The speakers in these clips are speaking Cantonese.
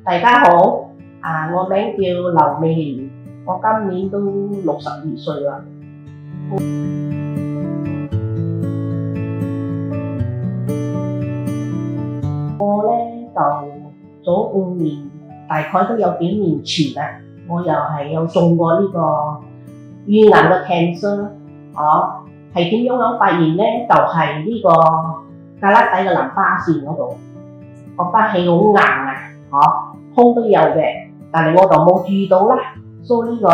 大家好，我名叫劉美蓮，我今年都62歲啦。我呢就早5年，大概都有幾年前啦，我又係有中過呢個乳癌嘅 cancer，係點樣發現呢？就係呢個胳肋底嘅淋巴腺嗰度，個疤係好硬啊，胸都有嘅，但係我就冇注意到啦。所以呢個胳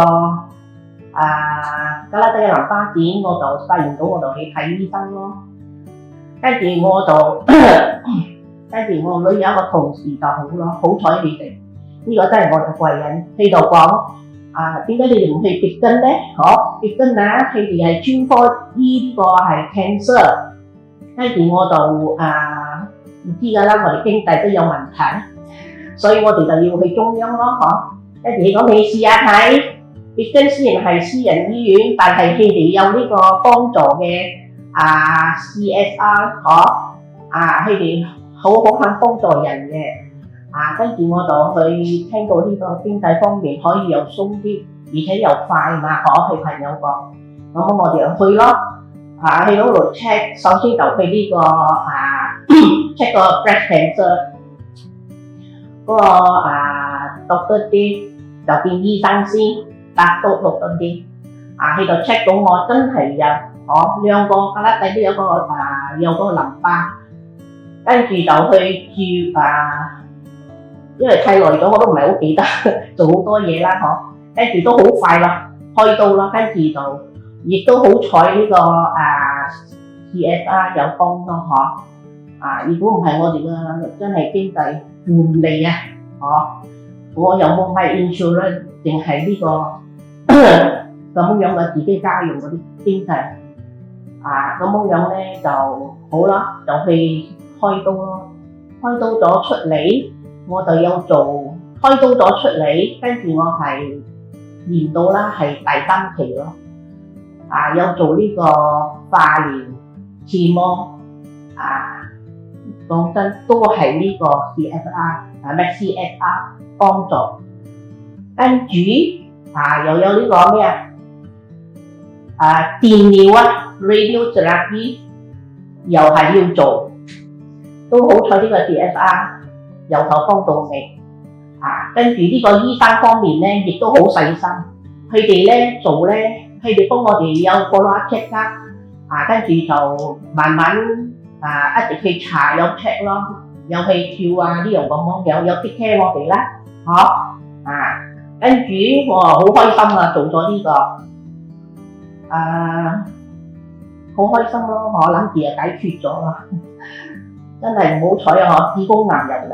肋底嘅淋巴腺，我就發現到我就去睇醫生咯。跟住我女有一個同事就好咯，好彩你哋呢個真係我嘅貴人，佢就講點解你哋唔去別根咧？別根佢哋係專科醫呢個係 cancer， 跟住我就唔知㗎啦，我哋經濟都有問題，所以我哋就要去中央咯，跟住講你試下睇，別根雖然係私人醫院，但係佢哋有呢個幫助嘅CSR， 佢哋好肯幫助人嘅，跟住我就去聽到呢個經濟方面可以又鬆啲，而且又快嘛，佢朋友講，咁我哋就去咯，去嗰度 check， 首先就去呢個check 個 breast cancer， 嗰個Dr. D 就見醫生先，答到Dr. D， 佢就 check 到我真係有，兩個胳肋底都有個淋巴。跟住就去住因為太耐咗，我都唔係好記得，做好多嘢啦，跟住都好快啦，開刀啦，跟住就亦都好彩呢個CSR 有幫咯，如果唔係我哋嘅真係經濟唔嚟我又冇買 insurance， 淨係呢個咁樣嘅自己家用嗰啲經濟，咁樣咧就好啦，就去開刀咯，開刀咗出嚟，我就有做開刀咗出嚟，跟住我係驗到啦，係第3期咯，有做呢個化療、切膜，講真都係呢個 CSR 幫助，跟住又有呢個咩電療radiotherapy 又係要做。都好彩呢個 CSR 由頭幫到尾，跟住呢個醫生方面咧，亦都好細心。佢哋咧做咧，佢哋幫我哋有 follow up check 跟住就慢慢一直去查有 check 咯，有去跳呢樣咁樣，有 take care 我哋啦，跟住我好開心做咗呢個，好開心咯，我諗住就解決咗啦。真係唔好彩子宮癌入嚟，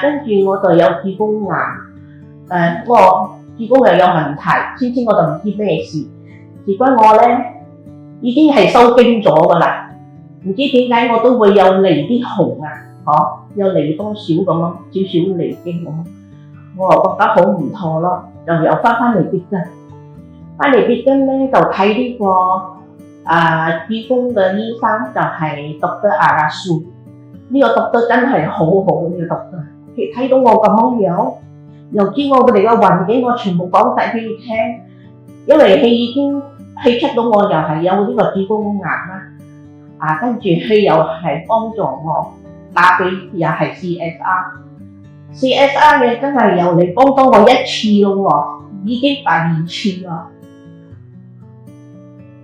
跟住我就有子宮癌，我子宮又有問題，先我就唔知咩事，事關我咧已經係收經咗㗎啦，唔知點解我都會有嚟啲紅有嚟多少咁咯，少少嚟經咁，我就覺得好唔妥咯，就又翻嚟別根，翻嚟別根咧就睇呢個子宮嘅醫生就係 Dr. Arasu， 呢個 Dr. 真係好好呢個 Dr. 佢睇到我咁樣，又知我哋嘅環境，我全部講晒俾佢聽，因為佢已經check 到我又係有呢個子宮癌啦，跟住佢又係幫助我。打俾又係 CSR 嘅真係又嚟幫多我1次咯，已經第2次啦。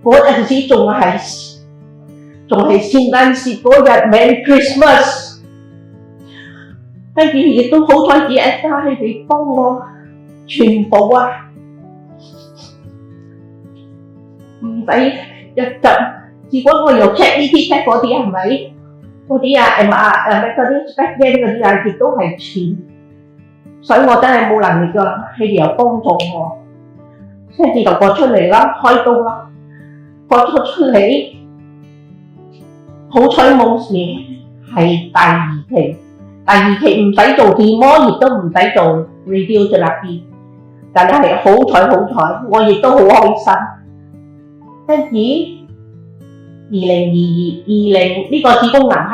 嗰陣時仲係聖誕節嗰日 Merry Christmas， 跟住亦都好彩 CSR 佢哋幫我全部唔使一集，如果我又 check 呢啲 check 嗰啲係咪？嗰啲嗰啲 spec 嗰啲亦都係錢，所以我真係冇能力㗎，佢哋又幫助我，跟住就過出嚟啦，開刀啦，過咗出嚟，好彩冇事，係第2期唔使做 chemo，亦都唔使做 radiotherapy，但係好彩，我亦都好開心。跟住2022呢個子宮癌係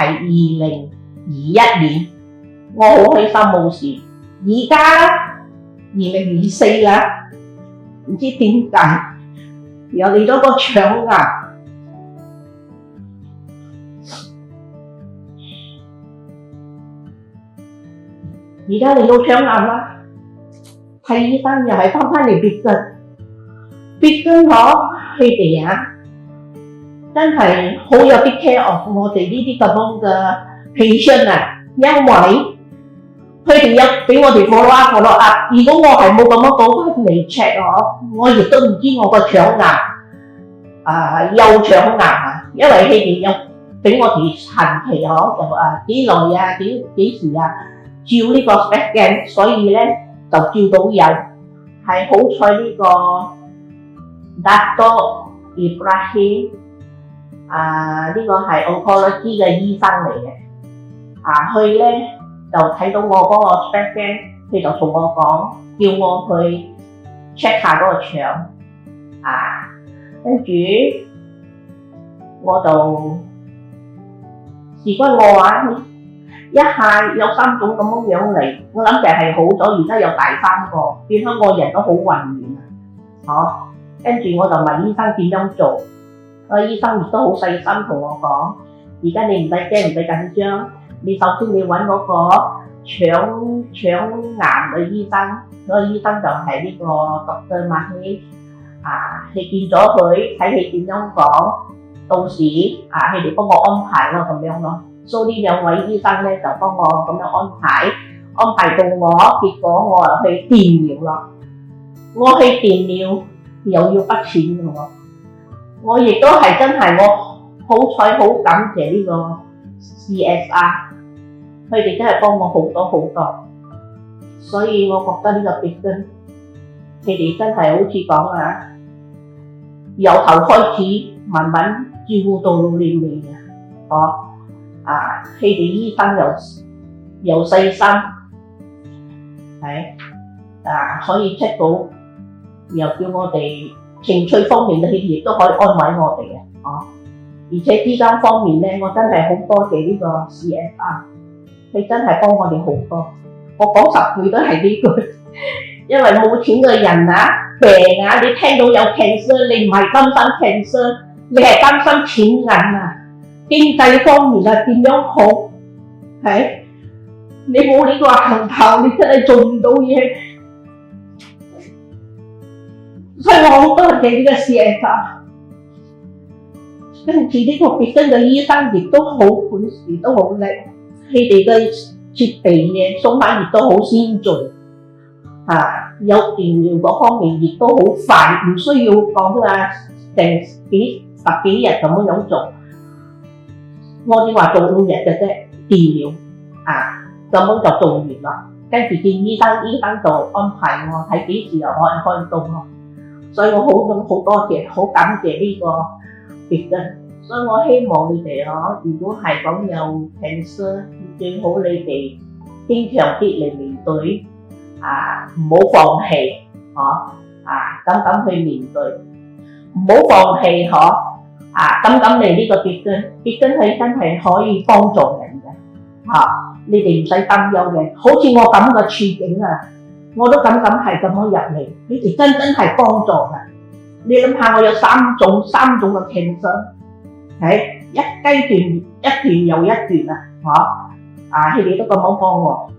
2021年，我好開心冇事。而家2024啦，唔知點解又嚟咗個腸癌。而家嚟到腸癌啦，睇醫生又係翻嚟別根佢哋啊，真係好有啲 care of 我哋呢啲咁樣嘅 patient 啊，因為佢哋有俾我哋 follow up。如果我係冇咁樣講翻嚟 check 我亦都唔知我個腸癌有腸癌啊，因為佢哋有俾我哋限期幾耐啊，幾時啊？照呢個 SPECT scan， 所以咧就照到有，係好彩呢個 Dr. Ibrahim 呢個係 oncology 嘅醫生嚟嘅，佢咧就睇到我嗰個 SPECT scan， 佢就同我講，叫我去 check 下嗰個腸，跟住我就事關我話。一下有3種咁樣嚟，我諗就係好咗，而家有第3個，變咗我人都好混亂啊！跟住我就問醫生點樣做，醫生亦都好細心同我講，而家你唔使驚，唔使緊張，你首先你揾嗰個腸癌嘅醫生，嗰個醫生就係呢個 Dr. Mahir， 你見咗佢睇你點樣講，到時佢哋幫我安排咯咁樣咯。所以呢2位醫生咧就幫我咁樣安排到我，結果我去電療咯。我去電療又要筆錢嘅喎，我亦都係真係我好彩好感謝呢個 CSR， 佢哋真係幫我好多，所以我覺得呢個別根佢哋真係好似講由頭開始慢慢照顧到老年尾嘅，佢哋醫生又細心，可以 check 到，又叫我哋情緒方面嘅，佢哋亦都可以安慰我哋嘅，而且資金方面咧，我真係好多謝呢個 CSR， 佢真係幫我哋好多。我講10句都係呢句，因為冇錢嘅人病你聽到有 cancer， 你唔係擔心 cancer， 你係擔心錢銀經濟方面點樣好？你冇呢個行頭，你真係做唔到嘢。所以我好多謝呢個CSR，跟住呢個別根嘅醫生亦都好本事，都好叻，佢哋嘅設備嘅數碼亦都好先進，有電療嗰方面亦都好快，唔需要講成10幾日咁樣做。我哋話做5日嘅啫，電療咁樣就做完啦。跟住見醫生就安排我睇幾時又可以開刀咯。所以我好多謝，好感謝呢個別根。所以我希望你哋如果係講有 cancer， 最好你哋堅強啲嚟面對，唔好放棄，咁去面對，唔好放棄咁嚟呢個別根佢真係可以幫助人嘅，你哋唔使擔憂嘅。好似我咁嘅處境我都敢係咁樣入嚟，你哋真係幫助嘅。你諗下，我有3種嘅 cancer， 一階段一段又一段佢哋都咁樣幫我，